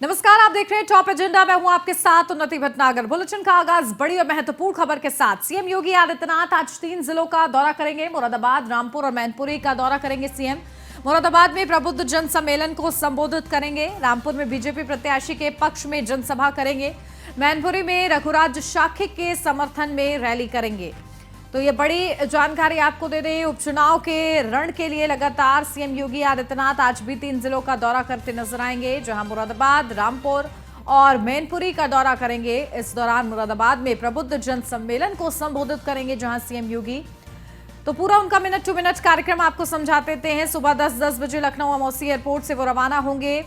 नमस्कार, आप देख रहे हैं टॉप एजेंडा। मैं हूं आपके साथ उन्नति भटनागर। बुलेटिन का आगाज बड़ी और महत्वपूर्ण खबर के साथ। सीएम योगी आदित्यनाथ आज 3 जिलों का दौरा करेंगे। मुरादाबाद, रामपुर और मैनपुरी का दौरा करेंगे सीएम। मुरादाबाद में प्रबुद्ध जन सम्मेलन को संबोधित करेंगे। रामपुर में बीजेपी प्रत्याशी के पक्ष में जनसभा करेंगे। मैनपुरी में रघुराज शाक्य के समर्थन में रैली करेंगे। तो ये बड़ी जानकारी आपको दे दें। उपचुनाव के रण के लिए लगातार सीएम योगी आदित्यनाथ आज भी 3 जिलों का दौरा करते नजर आएंगे, जहां मुरादाबाद, रामपुर और मैनपुरी का दौरा करेंगे। इस दौरान मुरादाबाद में प्रबुद्ध जन सम्मेलन को संबोधित करेंगे जहां सीएम योगी। तो पूरा उनका मिनट टू मिनट कार्यक्रम आपको समझा देते हैं। सुबह 10 बजे लखनऊ अमौसी एयरपोर्ट से वो रवाना होंगे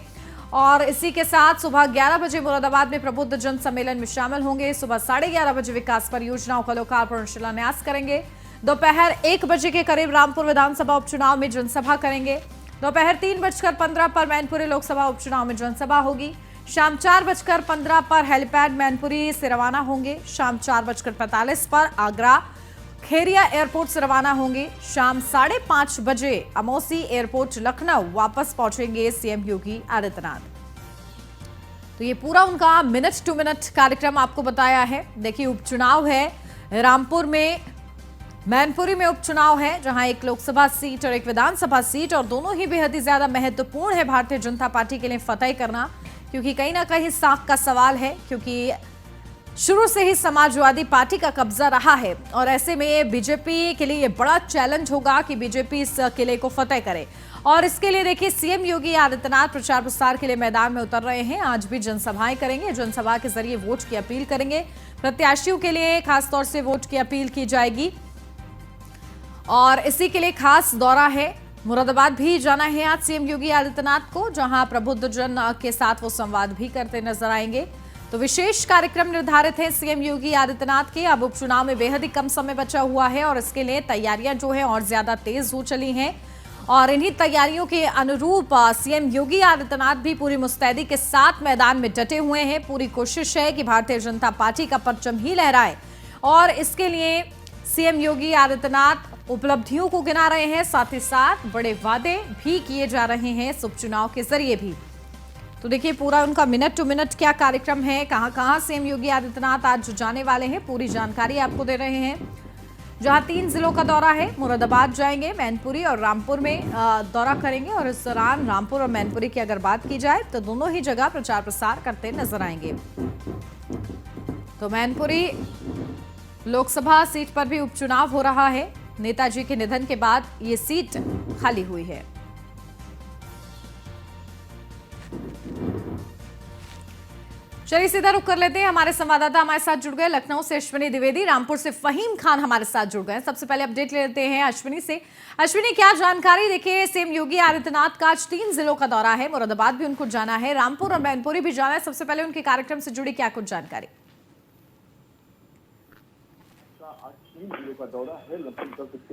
और इसी के साथ सुबह 11 बजे मुरादाबाद में प्रबुद्ध जन सम्मेलन में शामिल होंगे। सुबह 11:30 बजे विकास परियोजनाओं का लोकार्पण शिलान्यास करेंगे। दोपहर 1 बजे के करीब रामपुर विधानसभा उपचुनाव में जनसभा करेंगे। दोपहर 3:15 पर मैनपुरी लोकसभा उपचुनाव में जनसभा होगी। शाम 4:15 पर हेलीपैड मैनपुरी से रवाना होंगे। शाम 4:45 पर आगरा खेरिया एयरपोर्ट से रवाना होंगे। शाम 5:30 बजे अमौसी एयरपोर्ट लखनऊ वापस पहुंचेंगे सीएम योगी आदित्यनाथ। तो ये पूरा उनका मिनट टू मिनट कार्यक्रम आपको बताया है। देखिए, उपचुनाव है रामपुर में, मैनपुरी में उपचुनाव है, जहां एक लोकसभा सीट और एक विधानसभा सीट, और दोनों ही बेहद ही ज्यादा महत्वपूर्ण है भारतीय जनता पार्टी के लिए फतेह करना, क्योंकि कहीं ना कहीं साख का सवाल है, क्योंकि शुरू से ही समाजवादी पार्टी का कब्जा रहा है और ऐसे में बीजेपी के लिए ये बड़ा चैलेंज होगा कि बीजेपी इस किले को फतेह करे। और इसके लिए देखिए, सीएम योगी आदित्यनाथ प्रचार प्रसार के लिए मैदान में उतर रहे हैं। आज भी जनसभाएं करेंगे। जनसभा के जरिए वोट की अपील करेंगे। प्रत्याशियों के लिए खासतौर से वोट की अपील की जाएगी और इसी के लिए खास दौरा है। मुरादाबाद भी जाना है आज सीएम योगी आदित्यनाथ को, जहां प्रबुद्ध जन के साथ वो संवाद भी करते नजर आएंगे। तो विशेष कार्यक्रम निर्धारित है सीएम योगी आदित्यनाथ के। अब उपचुनाव में बेहद ही कम समय बचा हुआ है और इसके लिए तैयारियां जो है और ज्यादा तेज हो चली हैं और इन्हीं तैयारियों के अनुरूप सीएम योगी आदित्यनाथ भी पूरी मुस्तैदी के साथ मैदान में डटे हुए हैं। पूरी कोशिश है कि भारतीय जनता पार्टी का परचम ही लहराए और इसके लिए सीएम योगी आदित्यनाथ उपलब्धियों को गिना रहे हैं, साथ ही साथ बड़े वादे भी किए जा रहे हैं इस उपचुनाव के जरिए भी। तो देखिए, पूरा उनका मिनट टू मिनट क्या कार्यक्रम है, कहां कहां सीएम योगी आदित्यनाथ आज जाने वाले हैं, पूरी जानकारी आपको दे रहे हैं। जहां 3 जिलों का दौरा है, मुरादाबाद जाएंगे, मैनपुरी और रामपुर में दौरा करेंगे और इस दौरान रामपुर और मैनपुरी की अगर बात की जाए तो दोनों ही जगह प्रचार प्रसार करते नजर आएंगे। तो मैनपुरी लोकसभा सीट पर भी उपचुनाव हो रहा है। नेताजी के निधन के बाद ये सीट खाली हुई है। चलिए सीधा रुक कर लेते हैं। हमारे संवाददाता हमारे साथ जुड़ गए लखनऊ से अश्विनी द्विवेदी, रामपुर से फहीम खान हमारे साथ जुड़ गए। सबसे पहले अपडेट ले लेते हैं अश्विनी से। अश्विनी, क्या जानकारी? देखिए, सीएम योगी आदित्यनाथ का आज 3 जिलों का दौरा है। मुरादाबाद भी उनको जाना है, रामपुर और मैनपुरी भी जाना है। सबसे पहले उनके कार्यक्रम से जुड़ी क्या कुछ जानकारी? आज 3 जिलों का दौरा है। लगभग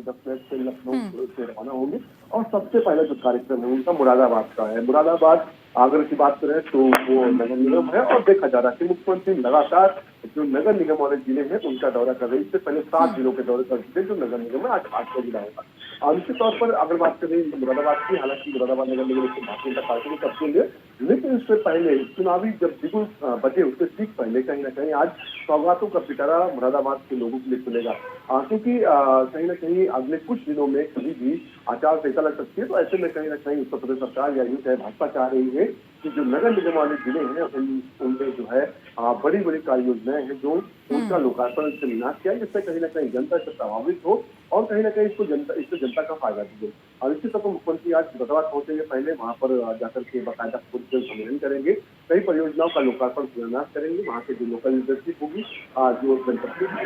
10 मिनट से लखनऊ से रवाना होंगे और सबसे पहले जो कार्यक्रम है उनका मुरादाबाद का है। मुरादाबाद अगर की बात करें तो वो नगर निगम है और देखा जा रहा है कि मुख्यमंत्री लगातार जो नगर निगम वाले जिले हैं उनका दौरा कर रहे हैं। इससे पहले 7 जिलों के दौरे कर चुके जो नगर निगम है, आज 8वां जिला होगा। और निश्चित तौर पर अगर बात करें मुरादाबाद की, हालांकि मुरादाबाद नगर निगम इससे भारतीय जनता पार्टी ने कब्जे लिए, लेकिन इससे पहले चुनावी जब बिगुल बजे उससे ठीक पहले कहीं ना कहीं आज सौगातों का पिटारा मुरादाबाद के लोगों के लिए खुलेगा, क्योंकि कहीं ना कहीं अगले कुछ दिनों में कभी भी आचार संहिता लग सकती है। तो ऐसे में कहीं ना कहीं उत्तर प्रदेश सरकार या यूं चाहे भाजपा चाह रही है कि जो नगर निगम वाले जिले हैं उनमें जो है बड़ी बड़ी कार्य योजनाएं हैं जो उनका लोकार्पण शिलान्यास किया, जिससे कहीं ना कहीं जनता से प्रभावित हो और कहीं ना कहीं इससे जनता का फायदा भी हो। और इसी तरह मुख्यमंत्री आज मुरादाबाद पहुंचेंगे, पहले वहां पर जाकर के बाकायदा सम्मेलन करेंगे, कई परियोजनाओं का लोकार्पण शिलान्यास करेंगे, वहाँ के जो लोकल लीडरशिप होगी, जो जनप्रतिनिधि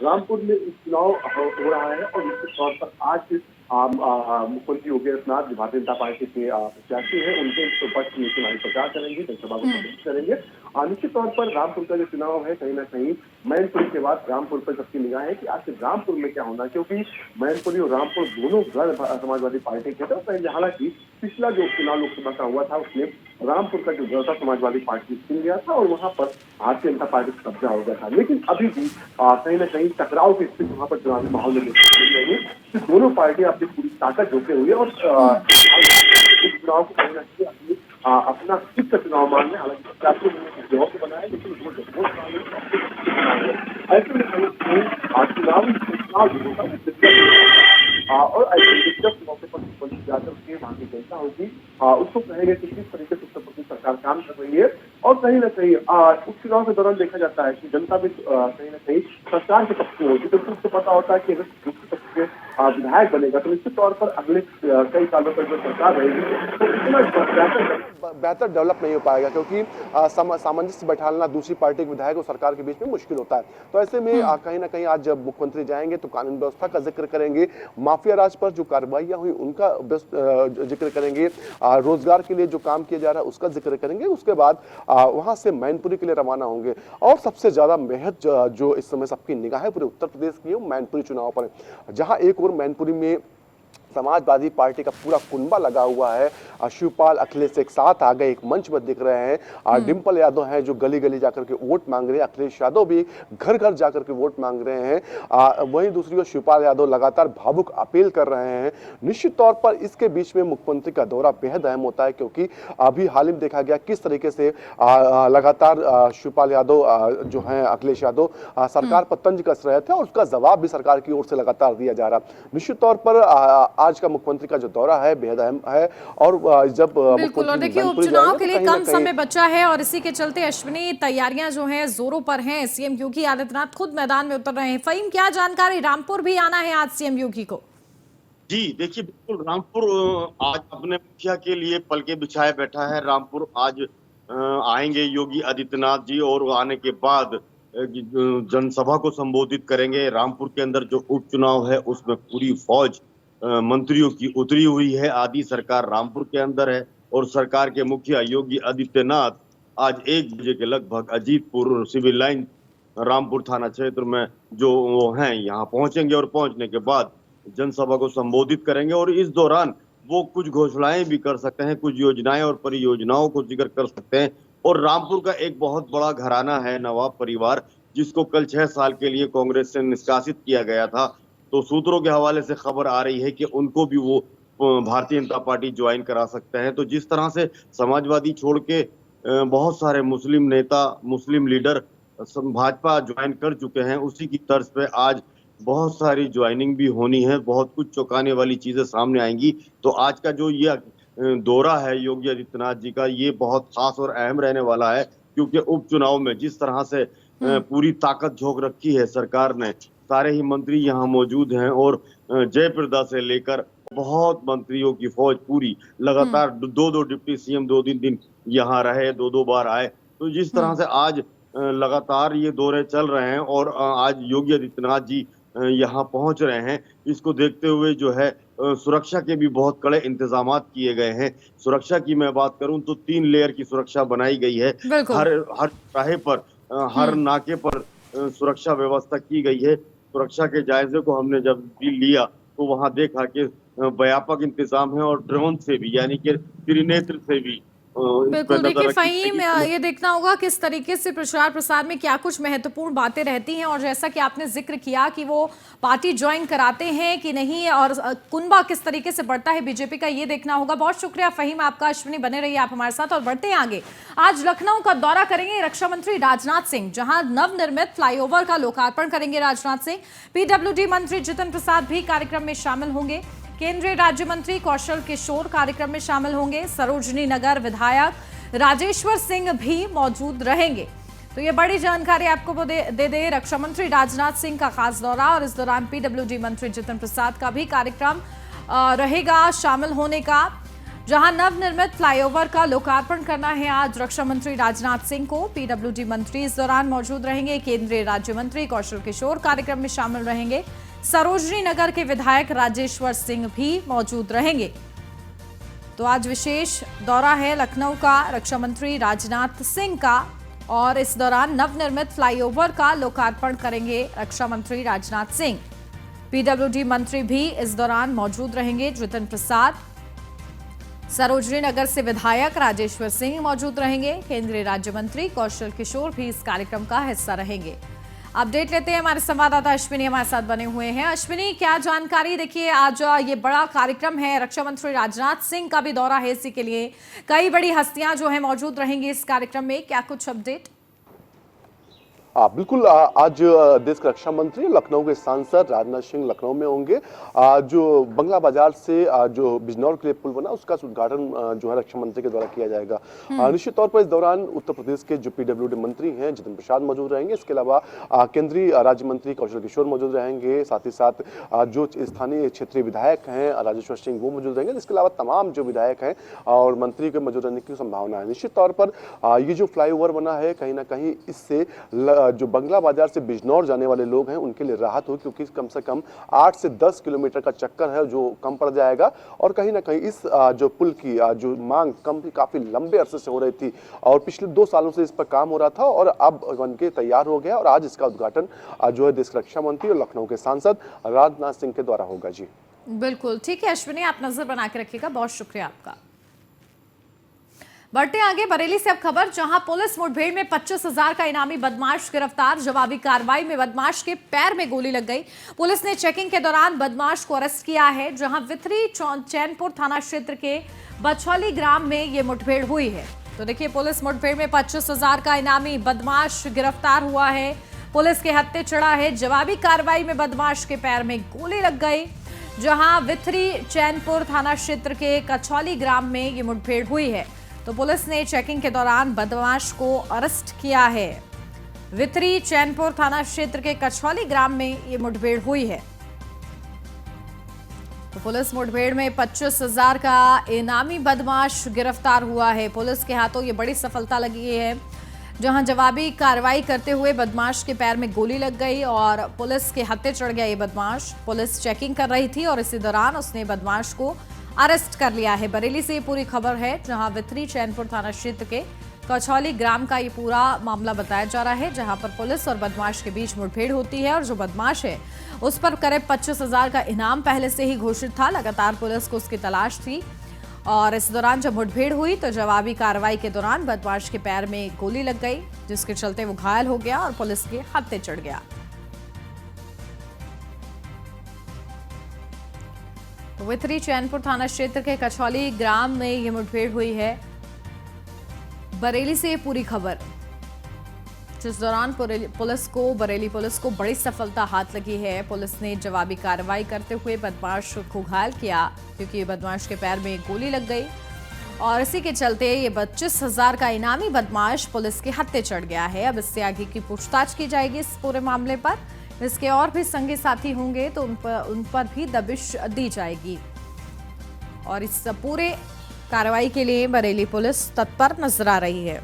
रामपुर में चुनाव हो रहा है और निश्चित तौर पर आज मुख्यमंत्री योगी आदित्यनाथ जो भारतीय जनता पार्टी के प्रत्याशी हैं उनके पक्ष में चुनावी प्रचार करेंगे, जनसभा को संबोधित करेंगे। निश्चित तौर पर रामपुर का जो चुनाव है कहीं ना कहीं मैनपुरी के बाद रामपुर पर सबकी निगाह है कि आखिर रामपुर में क्या होना है, क्योंकि मैनपुरी और रामपुर दोनों गढ़ समाजवादी पार्टी के थे। हालांकि पिछला जो चुनाव लोकसभा का हुआ था उसमें रामपुर का जो गढ़ था समाजवादी पार्टी छिन गया था और वहां पर भारतीय जनता पार्टी का कब्जा हो गया था। लेकिन अभी भी कहीं ना कहीं टकराव की स्थिति वहां पर चुनावी माहौल में दोनों पार्टियां अपनी पूरी ताकत झोंके हुई है और चुनाव को कहीं ना कहीं अपना खुद का चुनाव मानने, हालांकि 85 महीने की जॉब बनाए, लेकिन वो जब वोट मांगे ऐसे में चुनाव जो होगा वो दिक्कत और ऐसे दिक्कत मौके पर मुख्यमंत्री यादव के वहां की जनता होगी, उसको कहेंगे कि किस तरीके से उत्तर प्रदेश सरकार काम कर रही है। और कहीं ना कहीं उपचुनाव के दौरान देखा जाता है कि जनता भी कहीं ना कहीं सरकार के पक्ष में होती है, तो उसको पता होता है कि अगर दूसरे पक्ष के विधायक बनेगा तो निश्चित तौर पर अगले कई सालों तक जो सरकार रहेगी तो इतना बेहतर डेवलप नहीं हो पाएगा, क्योंकि सामंजस्य बैठाना दूसरी पार्टी के विधायक और सरकार के बीच में मुश्किल होता है। तो ऐसे में कहीं ना कहीं आज जब मुख्यमंत्री जाएंगे तो कानून व्यवस्था का जिक्र करेंगे, माफिया राज पर जो कार्रवाइयां हुई उनका जिक्र करेंगे, रोजगार के लिए जो काम किया जा रहा है उसका जिक्र करेंगे। उसके बाद वहां से मैनपुरी के लिए रवाना होंगे। और सबसे ज्यादा मेहनत जो इस समय सबकी निगाह है पूरे उत्तर प्रदेश की मैनपुरी चुनाव पर, जहां एक और मैनपुरी में समाजवादी पार्टी का पूरा कुनबा लगा हुआ है। शिवपाल अखिलेश एक साथ आ गए, एक मंच पर दिख रहे हैं। डिंपल यादव हैं जो गली गली जाकर के वोट मांग रहे हैं, अखिलेश यादव भी घर घर जाकर के वोट मांग रहे हैं। वहीं दूसरी ओर शिवपाल यादव लगातार भावुक अपील कर रहे हैं। निश्चित तौर पर इसके बीच में मुख्यमंत्री का दौरा बेहद अहम होता है, क्योंकि अभी हाल ही में देखा गया किस तरीके से लगातार शिवपाल यादव जो है अखिलेश यादव सरकार पर तंज कस रहे थे और उसका जवाब भी सरकार की ओर से लगातार दिया जा रहा। निश्चित तौर पर आज का मुख्यमंत्री का जो दौरा है बेहद अहम है। और जब बिल्कुल, और देखिए उपचुनाव के लिए कम समय बचा है और इसी के चलते अश्विनी तैयारियां जो हैं जोरों पर हैं। सीएम योगी आदित्यनाथ खुद मैदान में उतर रहे हैं। फहीम, क्या जानकारी, रामपुर भी आना है आज सीएम योगी को? जी देखिए, बिल्कुल रामपुर आज अपने मुखिया के लिए पलके बिछाए बैठा है। रामपुर आज आएंगे योगी आदित्यनाथ जी और आने के बाद जनसभा को संबोधित करेंगे। रामपुर के अंदर जो उपचुनाव है उसमें पूरी फौज मंत्रियों की उतरी हुई है। आदि सरकार रामपुर के अंदर है और सरकार के मुखिया योगी आदित्यनाथ आज 1 बजे के लगभग अजीतपुर सिविल लाइन रामपुर थाना क्षेत्र में जो वो हैं यहाँ पहुंचेंगे और पहुंचने के बाद जनसभा को संबोधित करेंगे। और इस दौरान वो कुछ घोषणाएं भी कर सकते हैं, कुछ योजनाएं और परियोजनाओं को जिक्र कर सकते हैं। और रामपुर का एक बहुत बड़ा घराना है नवाब परिवार, जिसको कल 6 साल के लिए कांग्रेस से निष्कासित किया गया था। तो सूत्रों के हवाले से खबर आ रही है कि उनको भी वो भारतीय जनता पार्टी ज्वाइन करा सकते हैं। तो जिस तरह से समाजवादी छोड़ के बहुत सारे मुस्लिम नेता, मुस्लिम लीडर भाजपा ज्वाइन कर चुके हैं, उसी की तर्ज पे आज बहुत सारी ज्वाइनिंग भी होनी है। बहुत कुछ चौंकाने वाली चीजें सामने आएंगी। तो आज का जो ये दौरा है योगी आदित्यनाथ जी का, ये बहुत खास और अहम रहने वाला है, क्योंकि उपचुनाव में जिस तरह से पूरी ताकत झोंक रखी है सरकार ने, सारे ही मंत्री यहाँ मौजूद हैं और जयप्रदा से लेकर बहुत मंत्रियों की फौज पूरी लगातार 2 डिप्टी सीएम 2 दिन यहाँ रहे, 2 बार आए। तो जिस तरह से आज लगातार ये दौरे चल रहे हैं और आज योगी आदित्यनाथ जी यहाँ पहुंच रहे हैं, इसको देखते हुए जो है सुरक्षा के भी बहुत कड़े इंतजाम किए गए हैं। सुरक्षा की मैं बात करूं तो 3 लेयर की सुरक्षा बनाई गई है। हर राहे पर, हर नाके पर सुरक्षा व्यवस्था की गई है। सुरक्षा के जायजे को हमने जब भी लिया तो वहां देखा कि व्यापक इंतजाम है और ड्रोन से भी, यानी कि त्रिनेत्र से भी। बिल्कुल, देखिए फहीम, ये देखना होगा किस तरीके से प्रचार प्रसार में क्या कुछ महत्वपूर्ण बातें रहती हैं, और जैसा कि आपने जिक्र किया कि वो पार्टी ज्वाइन कराते हैं कि नहीं और कुनबा किस तरीके से बढ़ता है बीजेपी का, ये देखना होगा। बहुत शुक्रिया फहीम आपका। अश्विनी, बने रहिए आप हमारे साथ और बढ़ते हैं आगे। आज लखनऊ का दौरा करेंगे रक्षा मंत्री राजनाथ सिंह, जहां नवनिर्मित फ्लाईओवर का लोकार्पण करेंगे राजनाथ सिंह। पीडब्ल्यूडी मंत्री जितिन प्रसाद भी कार्यक्रम में शामिल होंगे। केंद्रीय राज्य मंत्री कौशल किशोर कार्यक्रम में शामिल होंगे। सरोजनी नगर विधायक राजेश्वर सिंह भी मौजूद रहेंगे। तो ये बड़ी जानकारी आपको दे रक्षा मंत्री राजनाथ सिंह का खास दौरा, और इस दौरान पीडब्ल्यूडी मंत्री जितिन प्रसाद का भी कार्यक्रम रहेगा शामिल होने का, जहां नवनिर्मित फ्लाईओवर का लोकार्पण करना है आज रक्षा मंत्री राजनाथ सिंह को। पीडब्ल्यूडी मंत्री इस दौरान मौजूद रहेंगे। केंद्रीय राज्य मंत्री कौशल किशोर कार्यक्रम में शामिल रहेंगे। सरोजनी नगर के विधायक राजेश्वर सिंह भी मौजूद रहेंगे। तो आज विशेष दौरा है लखनऊ का रक्षा मंत्री राजनाथ सिंह का, और इस दौरान नवनिर्मित फ्लाईओवर का लोकार्पण करेंगे रक्षा मंत्री राजनाथ सिंह। पीडब्ल्यूडी मंत्री भी इस दौरान मौजूद रहेंगे, जितिन प्रसाद। सरोजनी नगर से विधायक राजेश्वर सिंह मौजूद रहेंगे। केंद्रीय राज्य मंत्री कौशल किशोर भी इस कार्यक्रम का हिस्सा रहेंगे। अपडेट लेते हैं, हमारे संवाददाता अश्विनी हमारे साथ बने हुए हैं। अश्विनी, क्या जानकारी? देखिए, आज ये बड़ा कार्यक्रम है, रक्षा मंत्री राजनाथ सिंह का भी दौरा है, इसी के लिए कई बड़ी हस्तियां जो है मौजूद रहेंगी इस कार्यक्रम में, क्या कुछ अपडेट? बिल्कुल, आज देश के रक्षा मंत्री लखनऊ के सांसद राजनाथ सिंह लखनऊ में होंगे। जो बंगला बाजार से जो बिजनौर के लिए पुल बना उसका उद्घाटन जो है रक्षा मंत्री के द्वारा किया जाएगा। निश्चित तौर पर इस दौरान उत्तर प्रदेश के जो पीडब्ल्यूडी मंत्री हैं जितेंद्र प्रसाद मौजूद रहेंगे। इसके अलावा केंद्रीय राज्य मंत्री कौशल किशोर मौजूद रहेंगे। साथ ही साथ जो स्थानीय क्षेत्रीय विधायक हैं राजेश्वर सिंह वो मौजूद रहेंगे। इसके अलावा तमाम जो विधायक हैं और मंत्री के मौजूद रहने की संभावना है। निश्चित तौर पर ये जो फ्लाईओवर बना है कहीं ना कहीं इससे जो बंगला बाजार से बिजनौर जाने वाले लोग हैं उनके लिए राहत हो, क्योंकि कम से कम 8 से 10 किलोमीटर का चक्कर है जो कम पड़ जाएगा। और कहीं ना कहीं इस जो पुल की जो मांग काफी लंबे अरसे से हो रही थी और पिछले 2 सालों से इस पर काम हो रहा था और अब बनके तैयार हो गया और आज इसका उद्घाटन जो है देश के रक्षा मंत्री और लखनऊ के सांसद राजनाथ सिंह के द्वारा होगा। जी बिल्कुल ठीक है अश्विनी, आप नजर बना के रखिएगा, बहुत शुक्रिया आपका। बढ़ते आगे, बरेली से अब खबर, जहां पुलिस मुठभेड़ में 25,000 का इनामी बदमाश गिरफ्तार। जवाबी कार्रवाई में बदमाश के पैर में गोली लग गई। पुलिस ने चेकिंग के दौरान बदमाश को अरेस्ट किया है। जहां विथरी चैनपुर थाना क्षेत्र के बछौली ग्राम में ये मुठभेड़ हुई है। तो देखिए, पुलिस मुठभेड़ में 25,000 का इनामी बदमाश गिरफ्तार हुआ है, पुलिस के हत्थे चढ़ा है। जवाबी कार्रवाई में बदमाश के पैर में गोली लग गई। जहां विथरी चैनपुर थाना क्षेत्र के कछौली ग्राम में ये मुठभेड़ हुई है। तो पुलिस ने चेकिंग के दौरान बदमाश को अरेस्ट किया है। विथरी चैनपुर थाना क्षेत्र के कछौली ग्राम में ये मुठभेड़ हुई है। तो पुलिस मुठभेड़ में 25,000 का इनामी बदमाश गिरफ्तार हुआ है। पुलिस के हाथों ये बड़ी सफलता लगी है, जहां जवाबी कार्रवाई करते हुए बदमाश के पैर में गोली लग गई और पुलिस के हत्थे चढ़ गया ये बदमाश। पुलिस चेकिंग कर रही थी और इसी दौरान उसने बदमाश को अरेस्ट कर लिया है। बरेली से ये पूरी खबर है, जहां विथरी चैनपुर थाना क्षेत्र के कछौली ग्राम का ये पूरा मामला बताया जा रहा है, जहां पर पुलिस और बदमाश के बीच मुठभेड़ होती है और जो बदमाश है उस पर करीब 25,000 का इनाम पहले से ही घोषित था। लगातार पुलिस को उसकी तलाश थी और इस दौरान जब मुठभेड़ हुई तो जवाबी कार्रवाई के दौरान बदमाश के पैर में गोली लग गई, जिसके चलते वो घायल हो गया और पुलिस के हत्थे चढ़ गया। विथरी चैनपुर थाना क्षेत्र के कछौली ग्राम में ये मुठभेड़ हुई है। बरेली से पूरी खबर, जिस दौरान बरेली पुलिस को बड़ी सफलता हाथ लगी है। पुलिस ने जवाबी कार्रवाई करते हुए बदमाश को घायल किया, क्योंकि ये बदमाश के पैर में गोली लग गई और इसी के चलते ये 25,000 का इनामी बदमाश पुलिस के हत्थे चढ़ गया है। अब इससे आगे की पूछताछ की जाएगी इस पूरे मामले पर। इसके और भी संगी साथी होंगे तो उन पर भी दबिश दी जाएगी और इस पूरे कार्रवाई के लिए बरेली पुलिस तत्पर नजर आ रही है।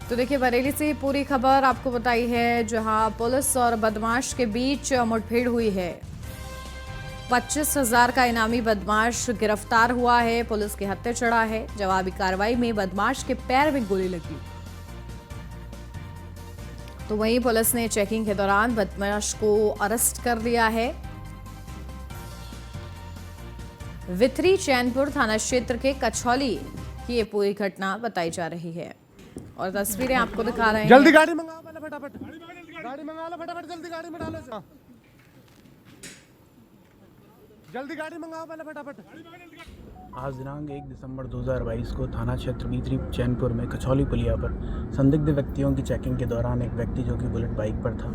तो देखिए, बरेली से पूरी खबर आपको बताई है, जहां पुलिस और बदमाश के बीच मुठभेड़ हुई है। 25,000 का इनामी बदमाश गिरफ्तार हुआ है, पुलिस के हत्थे चढ़ा है। जवाबी कार्रवाई में बदमाश के पैर में गोली लगी। तो वहीं पुलिस ने चेकिंग के दौरान बदमाश को अरेस्ट कर लिया है। विथरी चैनपुर थाना क्षेत्र के कछौली की ये पूरी घटना बताई जा रही है और तस्वीरें आपको दिखा रहे हैं। जल्दी गाड़ी मंगाओ पहले, फटाफट गाड़ी मंगा लो, फटाफट जल्दी गाड़ी में डालो। जल्दी गाड़ी मंगाओ पहले, फटाफट। आज दिनांक 1 दिसंबर 2022 को थाना क्षेत्र विथरी चैनपुर में कछौली पुलिया पर संदिग्ध व्यक्तियों की चेकिंग के दौरान एक व्यक्ति जो कि बुलेट बाइक पर था,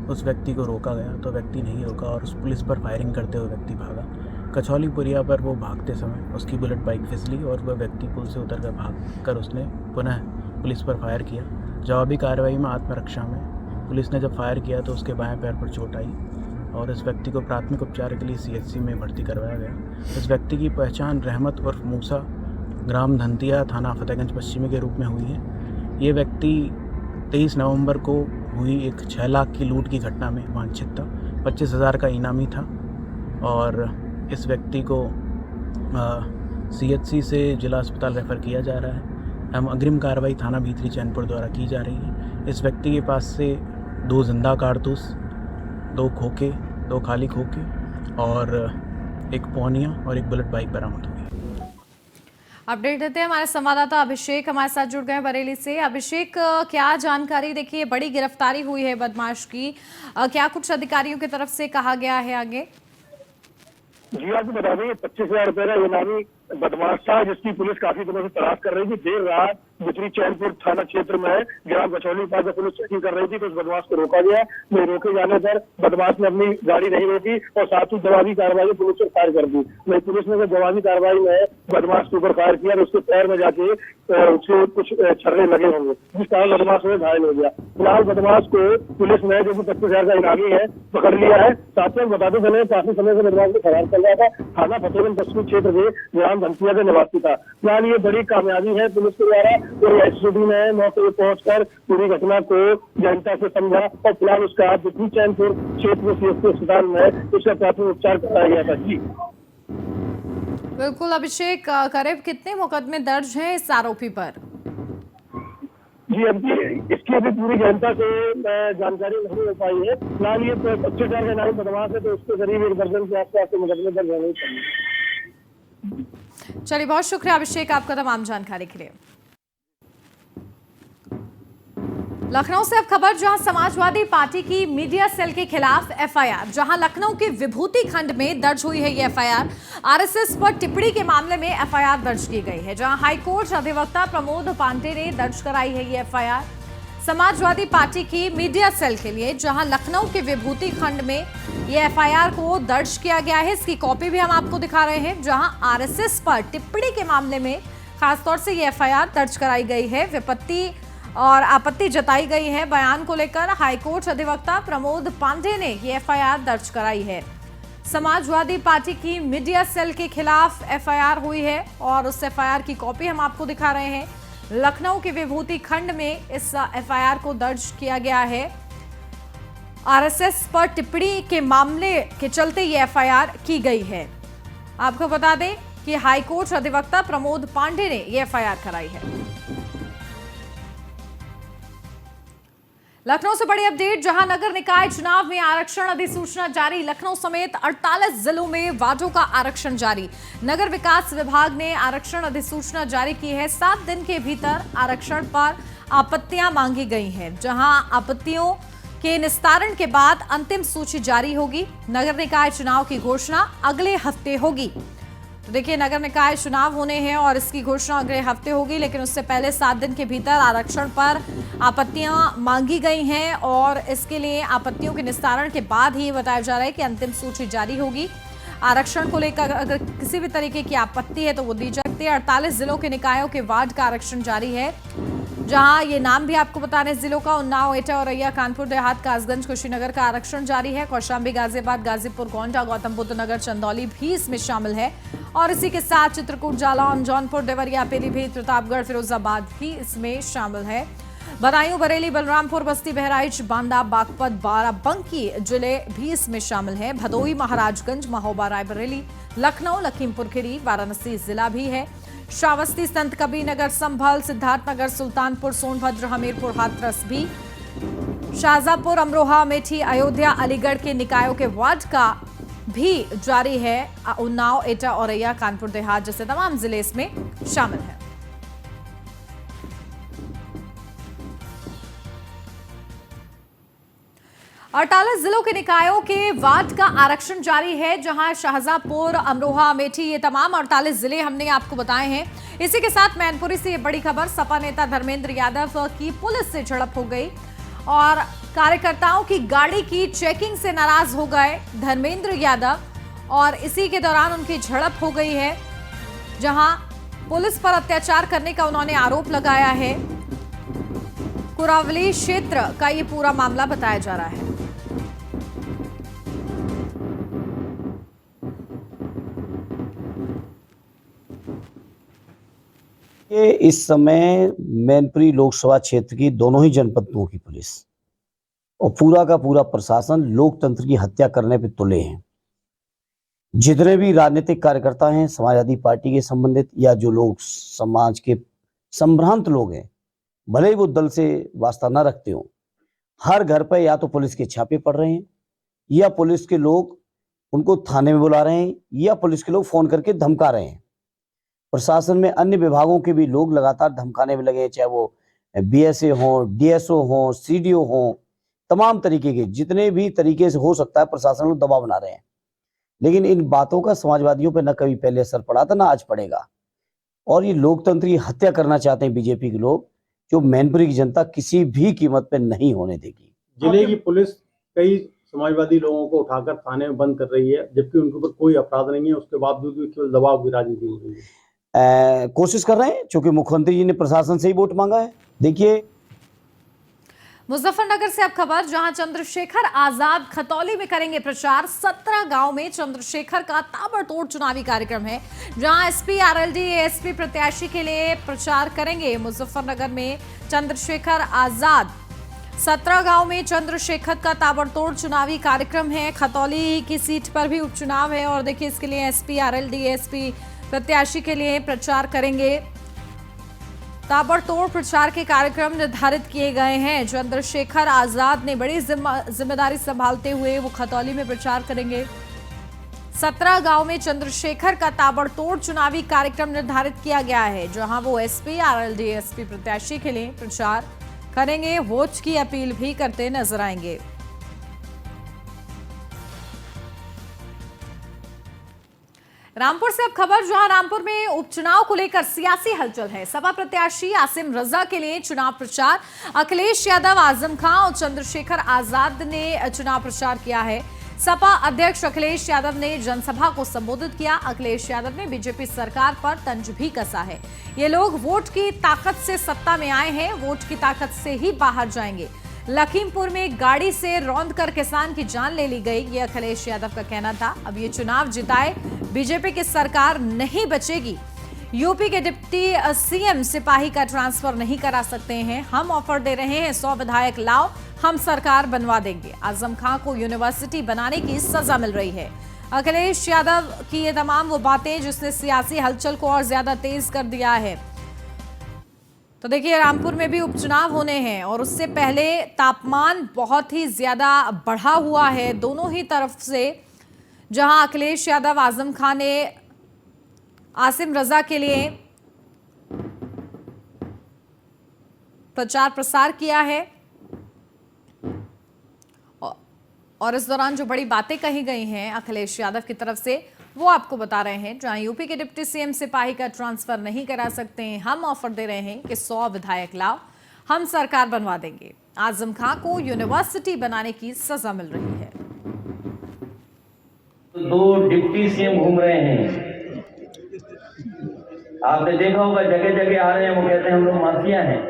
उस व्यक्ति को रोका गया तो व्यक्ति नहीं रोका और उस पुलिस पर फायरिंग करते हुए व्यक्ति भागा। कछौली पुलिया पर वो भागते समय उसकी बुलेट बाइक फिसली और वह व्यक्ति पुल से उतरकर भागकर उसने पुनः पुलिस पर फायर किया। जवाबी कार्रवाई में आत्मरक्षा में पुलिस ने जब फायर किया तो उसके बाएं पैर पर चोट आई और इस व्यक्ति को प्राथमिक उपचार के लिए CHC में भर्ती करवाया गया। इस व्यक्ति की पहचान रहमत उर्फ मूसा, ग्राम धंतिया, थाना फतेहगंज पश्चिमी के रूप में हुई है। ये व्यक्ति 23 नवंबर को हुई एक 6 लाख की लूट की घटना में वांछित था। 25,000 का इनामी था और इस व्यक्ति को CHC से जिला अस्पताल रेफर किया जा रहा है। हम अग्रिम कार्रवाई थाना विथरी चैनपुर द्वारा की जा रही है। इस व्यक्ति के पास से 2 जिंदा कारतूस 2 खोखे, 2 खाली खोखे और एक पौनिया और एक बुलेट बाइक बरामद हुई। अपडेट देते हैं, हमारे संवाददाता अभिषेक हमारे साथ जुड़ गए बरेली से। अभिषेक, क्या जानकारी? देखिए, बड़ी गिरफ्तारी हुई है बदमाश की, क्या कुछ अधिकारियों की तरफ से कहा गया है आगे? जी आपको बता दें 25,000 रुपए का इनामी बदमाश था जिसकी पुलिस काफी दिनों से तलाश कर रही थी। देर रात बिचरी चैनपुर थाना क्षेत्र में ग्राम कचौली के पास जब पुलिस चेकिंग कर रही थी तो उस बदमाश को रोका गया। वहीं रोके जाने पर बदमाश ने अपनी गाड़ी नहीं रोकी और साथ ही जवाबी कार्रवाई पुलिस पर फायर कर दी। वहीं पुलिस ने जवाबी कार्रवाई में बदमाश के ऊपर फायर किया तो उसके पैर में जाके उसके कुछ छर्रे लगे होंगे जिस कारण बदमाश में घायल हो गया। फिलहाल बदमाश को पुलिस ने जो कि 25,000 का इनामी है पकड़ लिया है। साथ ही बताते चले काफी समय से बदमाश को फरार कर रहा था। थाना फतेहगंज पश्चिमी क्षेत्र के ग्राम धनसिया का निवासी था। फिलहाल ये बड़ी कामयाबी है पुलिस के द्वारा और एसओडी ने मौके पर पहुंचकर पूरी घटना को जनता से समझा और फिलहाल उसका बिचरी चैनपुर क्षेत्र सीएससी अस्पताल में उसका प्राथमिक उपचार कराया गया था। जी बिल्कुल अभिषेक, करीब कितने मुकदमे दर्ज हैं इस आरोपी पर? जी इसकी अभी पूरी जनता से जानकारी नहीं हो पाई है। फिलहाल ये 25,000 का इनामी बदमाश है तो उसके करीब 1 दर्जन के आसपास के मुकदमे दर्ज होने चाहिए। चलिए, बहुत शुक्रिया अभिषेक आपका तमाम जानकारी के लिए। लखनऊ से अब खबर, जहां समाजवादी पार्टी की मीडिया सेल के खिलाफ एफआईआर, जहां लखनऊ के विभूति खंड में दर्ज हुई है ये एफआईआर। आरएसएस पर टिप्पणी के मामले में एफआईआर दर्ज की गई है, जहां हाईकोर्ट अधिवक्ता प्रमोद पांडे ने दर्ज कराई है ये एफआईआर समाजवादी पार्टी की मीडिया सेल के लिए, जहां लखनऊ के विभूति खंड में ये एफआईआर को दर्ज किया गया है। इसकी कॉपी भी हम आपको दिखा रहे हैं, जहां आरएसएस पर टिप्पणी के मामले में खासतौर से ये एफआईआर दर्ज कराई गई है। विपत्ति और आपत्ति जताई गई है बयान को लेकर। हाईकोर्ट अधिवक्ता प्रमोद पांडे ने ये एफआईआर दर्ज कराई है। समाजवादी पार्टी की मीडिया सेल के खिलाफ एफआईआर हुई है और उस एफआईआर की कॉपी हम आपको दिखा रहे हैं। लखनऊ के विभूति खंड में इस एफआईआर को दर्ज किया गया है। आरएसएस पर टिप्पणी के मामले के चलते ये एफआईआर की गई है। आपको बता दें कि हाईकोर्ट अधिवक्ता प्रमोद पांडे ने ये एफआईआर कराई है। लखनऊ से बड़ी अपडेट, जहां नगर निकाय चुनाव में आरक्षण अधिसूचना जारी। लखनऊ समेत 48 जिलों में वार्डों का आरक्षण जारी। नगर विकास विभाग ने आरक्षण अधिसूचना जारी की है। 7 दिन के भीतर आरक्षण पर आपत्तियां मांगी गई हैं, जहां आपत्तियों के निस्तारण के बाद अंतिम सूची जारी होगी। नगर निकाय चुनाव की घोषणा अगले हफ्ते होगी। तो देखिए, नगर निकाय चुनाव होने हैं और इसकी घोषणा अगले हफ्ते होगी, लेकिन उससे पहले 7 दिन के भीतर आरक्षण पर आपत्तियां मांगी गई हैं और इसके लिए आपत्तियों के निस्तारण के बाद ही बताया जा रहा है कि अंतिम सूची जारी होगी। आरक्षण को लेकर अगर किसी भी तरीके की आपत्ति है तो वो दी जाती है। 48 जिलों के निकायों के वार्ड का आरक्षण जारी है, जहां ये नाम भी आपको बता रहे हैं जिलों का। उन्नाव, एटा, औरैया, कानपुर देहात, कासगंज, कुशीनगर का आरक्षण जारी है। कौशाम्बी, गाजियाबाद, गाजीपुर, गोंडा, गौतम बुद्ध नगर, चंदौली भी इसमें शामिल है और इसी के साथ चित्रकूट, जालौन, जौनपुर, देवरिया, पीलीभीत, प्रतापगढ़, फिरोजाबाद भी इसमें शामिल है। बदायूं, बरेली, बलरामपुर, बस्ती, बहराइच, बांदा, बागपत, बाराबंकी जिले भी इसमें शामिल है। भदोही, महाराजगंज, महोबा, रायबरेली, लखनऊ, लखीमपुर खीरी, वाराणसी जिला भी है। श्रावस्ती, संत कबीरनगर, संभल, सिद्धार्थनगर, सुल्तानपुर, सोनभद्र, हमीरपुर, हाथरस भी। शाहजहांपुर, अमरोहा, अमेठी, अयोध्या, अलीगढ़ के निकायों के वार्ड का भी जारी है। उन्नाव, एटा, औरैया, कानपुर देहात जैसे तमाम जिले इसमें शामिल है। और 48 जिलों के निकायों के वार्ड का आरक्षण जारी है, जहां शाहजहांपुर, अमरोहा, अमेठी, ये तमाम 48 जिले हमने आपको बताए हैं। इसी के साथ मैनपुरी से ये बड़ी खबर, सपा नेता धर्मेंद्र यादव की पुलिस से झड़प हो गई और कार्यकर्ताओं की गाड़ी की चेकिंग से नाराज हो गए धर्मेंद्र यादव और इसी के दौरान उनकी झड़प हो गई है, जहां पुलिस पर अत्याचार करने का उन्होंने आरोप लगाया है। कुरावली क्षेत्र का ये पूरा मामला बताया जा रहा है। ये इस समय मैनपुरी लोकसभा क्षेत्र की दोनों ही जनपदों की पुलिस और पूरा का पूरा प्रशासन लोकतंत्र की हत्या करने पे तुले हैं। जितने भी राजनीतिक कार्यकर्ता हैं, समाजवादी पार्टी के संबंधित या जो लोग समाज के संभ्रांत लोग हैं, भले ही वो दल से वास्ता न रखते हो, हर घर पर या तो पुलिस के छापे पड़ रहे हैं या पुलिस के लोग उनको थाने में बुला रहे हैं या पुलिस के लोग फोन करके धमका रहे हैं। प्रशासन में अन्य विभागों के भी लोग लगातार धमकाने में लगे हैं, चाहे वो बीएसए हो, डीएसओ हो, सीडीओ हो, तमाम तरीके के जितने भी तरीके से हो सकता है प्रशासन लोग दबाव बना रहे हैं। लेकिन इन बातों का समाजवादियों पर न कभी पहले असर पड़ा था, ना आज पड़ेगा। और ये लोकतंत्र की हत्या करना चाहते हैं बीजेपी के लोग, जो मैनपुरी की जनता किसी भी कीमत पे नहीं होने देगी। जिले की पुलिस कई समाजवादी लोगों को उठाकर थाने में बंद कर रही है, जबकि उनके ऊपर कोई अपराध नहीं है, उसके बावजूद भी केवल दबाव की राजनीति हो रही है। कोशिश कर रहे हैं, क्योंकि मुख्यमंत्री जी ने प्रशासन से ही वोट मांगा है। देखिए, मुजफ्फरनगर से अब खबर, जहां चंद्रशेखर आजाद खतौली में करेंगे प्रचार। 17 गांव में चंद्रशेखर का ताबड़तोड़ चुनावी कार्यक्रम है, जहां एसपी, आरएलडी, एएसपी प्रत्याशी के लिए प्रचार करेंगे। मुजफ्फरनगर में चंद्रशेखर आजाद 17 गांव में चंद्रशेखर का ताबड़तोड़ चुनावी कार्यक्रम है। खतौली की सीट पर भी उपचुनाव है और देखिए इसके लिए एसपी, आरएलडी, एएसपी प्रत्याशी के लिए प्रचार करेंगे। ताबड़तोड़ प्रचार के कार्यक्रम निर्धारित किए गए हैं। चंद्रशेखर आजाद ने बड़ी जिम्मेदारी संभालते हुए वो खतौली में प्रचार करेंगे। 17 गांव में चंद्रशेखर का ताबड़तोड़ चुनावी कार्यक्रम निर्धारित किया गया है, जहां वो एसपी, आरएलडी, एएसपी प्रत्याशी के लिए प्रचार करेंगे। वोट की अपील भी करते नजर आएंगे। रामपुर से अब खबर, जहां रामपुर में उपचुनाव को लेकर सियासी हलचल है। सपा प्रत्याशी आसिम रजा के लिए चुनाव प्रचार। अखिलेश यादव, आजम खां और चंद्रशेखर आजाद ने चुनाव प्रचार किया है। सपा अध्यक्ष अखिलेश यादव ने जनसभा को संबोधित किया। अखिलेश यादव ने बीजेपी सरकार पर तंज भी कसा है। ये लोग वोट की ताकत से सत्ता में आए हैं, वोट की ताकत से ही बाहर जाएंगे। लखीमपुर में गाड़ी से रौंद कर किसान की जान ले ली गई, ये अखिलेश यादव का कहना था। अब ये चुनाव जिताए बीजेपी की सरकार नहीं बचेगी। यूपी के डिप्टी सीएम सिपाही का ट्रांसफर नहीं करा सकते हैं। हम ऑफर दे रहे हैं, 100 विधायक लाओ, हम सरकार बनवा देंगे। आजम खां को यूनिवर्सिटी बनाने की सजा मिल रही है। अखिलेश यादव की ये तमाम वो बातें जिसने सियासी हलचल को और ज्यादा तेज कर दिया है। तो देखिए, रामपुर में भी उपचुनाव होने हैं और उससे पहले तापमान बहुत ही ज्यादा बढ़ा हुआ है दोनों ही तरफ से, जहां अखिलेश यादव, आजम खान ने आसिम रजा के लिए प्रचार प्रसार किया है। और इस दौरान जो बड़ी बातें कही गई हैं अखिलेश यादव की तरफ से, वो आपको बता रहे हैं। जहां यूपी के डिप्टी सीएम सिपाही का ट्रांसफर नहीं करा सकते हैं, हम ऑफर दे रहे हैं कि 100 विधायक लाओ, हम सरकार बनवा देंगे। आजम खां को यूनिवर्सिटी बनाने की सजा मिल रही है। 2 डिप्टी सीएम घूम रहे हैं, आपने देखा होगा, जगह जगह आ रहे हैं, वो कहते हैं हम लोग माफिया हैं,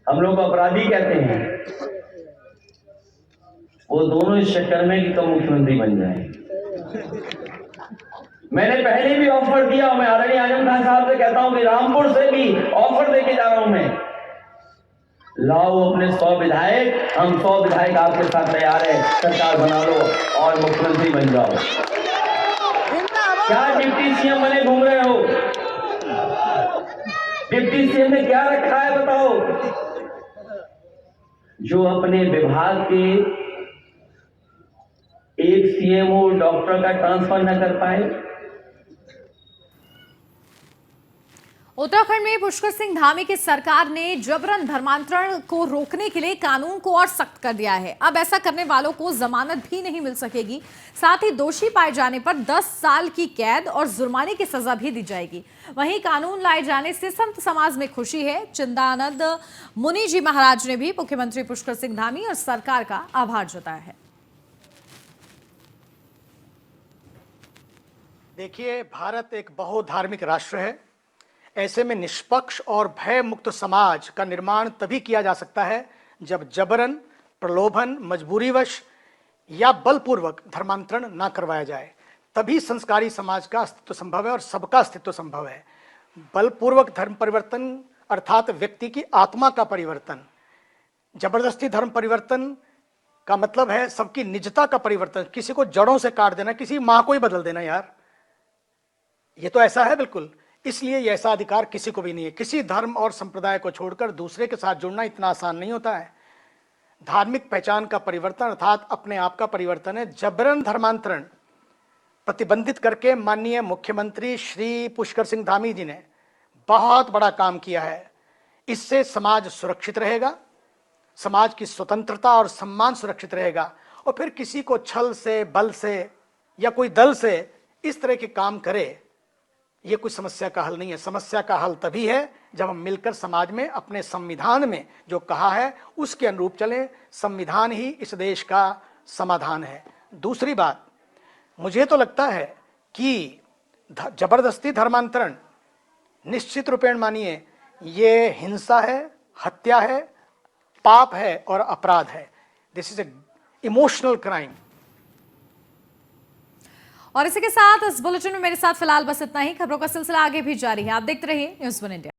हम लोग अपराधी कहते हैं। वो दोनों इस चक्कर में कि कब मुख्यमंत्री बन जाए। मैंने पहले भी ऑफर दिया, मैं आदरणीय आजम खान साहब से कहता हूं कि रामपुर से भी ऑफर देके जा रहा हूं मैं, लाओ अपने 100 विधायक, हम 100 विधायक आपके साथ तैयार है, सरकार बना लो और मुख्यमंत्री बन जाओ। क्या डिप्टी सीएम बने घूम रहे हो? डिप्टी सीएम ने क्या रखा है बताओ? जो अपने विभाग के एक सीएमओ डॉक्टर का ट्रांसफर न कर पाए। उत्तराखंड में पुष्कर सिंह धामी की सरकार ने जबरन धर्मांतरण को रोकने के लिए कानून को और सख्त कर दिया है। अब ऐसा करने वालों को जमानत भी नहीं मिल सकेगी, साथ ही दोषी पाए जाने पर 10 साल की कैद और जुर्माने की सजा भी दी जाएगी। वहीं कानून लाए जाने से संत समाज में खुशी है। चिंतानंद मुनि जी महाराज ने भी मुख्यमंत्री पुष्कर सिंह धामी और सरकार का आभार जताया है। देखिए, भारत एक बहुधार्मिक राष्ट्र है। ऐसे में निष्पक्ष और भय मुक्त समाज का निर्माण तभी किया जा सकता है जब जबरन, प्रलोभन, मजबूरीवश या बलपूर्वक धर्मांतरण ना करवाया जाए। तभी संस्कारी समाज का अस्तित्व संभव है और सबका अस्तित्व संभव है। बलपूर्वक धर्म परिवर्तन अर्थात व्यक्ति की आत्मा का परिवर्तन, जबरदस्ती धर्म परिवर्तन का मतलब है सबकी निजता का परिवर्तन, किसी को जड़ों से काट देना, किसी मां को ही बदल देना। यार, ये तो ऐसा है बिल्कुल। इसलिए ये ऐसा अधिकार किसी को भी नहीं है। किसी धर्म और संप्रदाय को छोड़कर दूसरे के साथ जुड़ना इतना आसान नहीं होता है। धार्मिक पहचान का परिवर्तन अर्थात अपने आप का परिवर्तन है। जबरन धर्मांतरण प्रतिबंधित करके माननीय मुख्यमंत्री श्री पुष्कर सिंह धामी जी ने बहुत बड़ा काम किया है। इससे समाज सुरक्षित रहेगा, समाज की स्वतंत्रता और सम्मान सुरक्षित रहेगा। और फिर किसी को छल से, बल से या कोई दल से इस तरह के काम करे, ये कोई समस्या का हल नहीं है। समस्या का हल तभी है जब हम मिलकर समाज में अपने संविधान में जो कहा है उसके अनुरूप चलें। संविधान ही इस देश का समाधान है। दूसरी बात, मुझे तो लगता है कि जबरदस्ती धर्मांतरण निश्चित रूपेण मानिए ये हिंसा है, हत्या है, पाप है और अपराध है। This is a emotional crime. और इसी के साथ इस बुलेटिन में मेरे साथ फिलहाल बस इतना ही। खबरों का सिलसिला आगे भी जारी है। आप देखते रहिए न्यूज़ 1 इंडिया।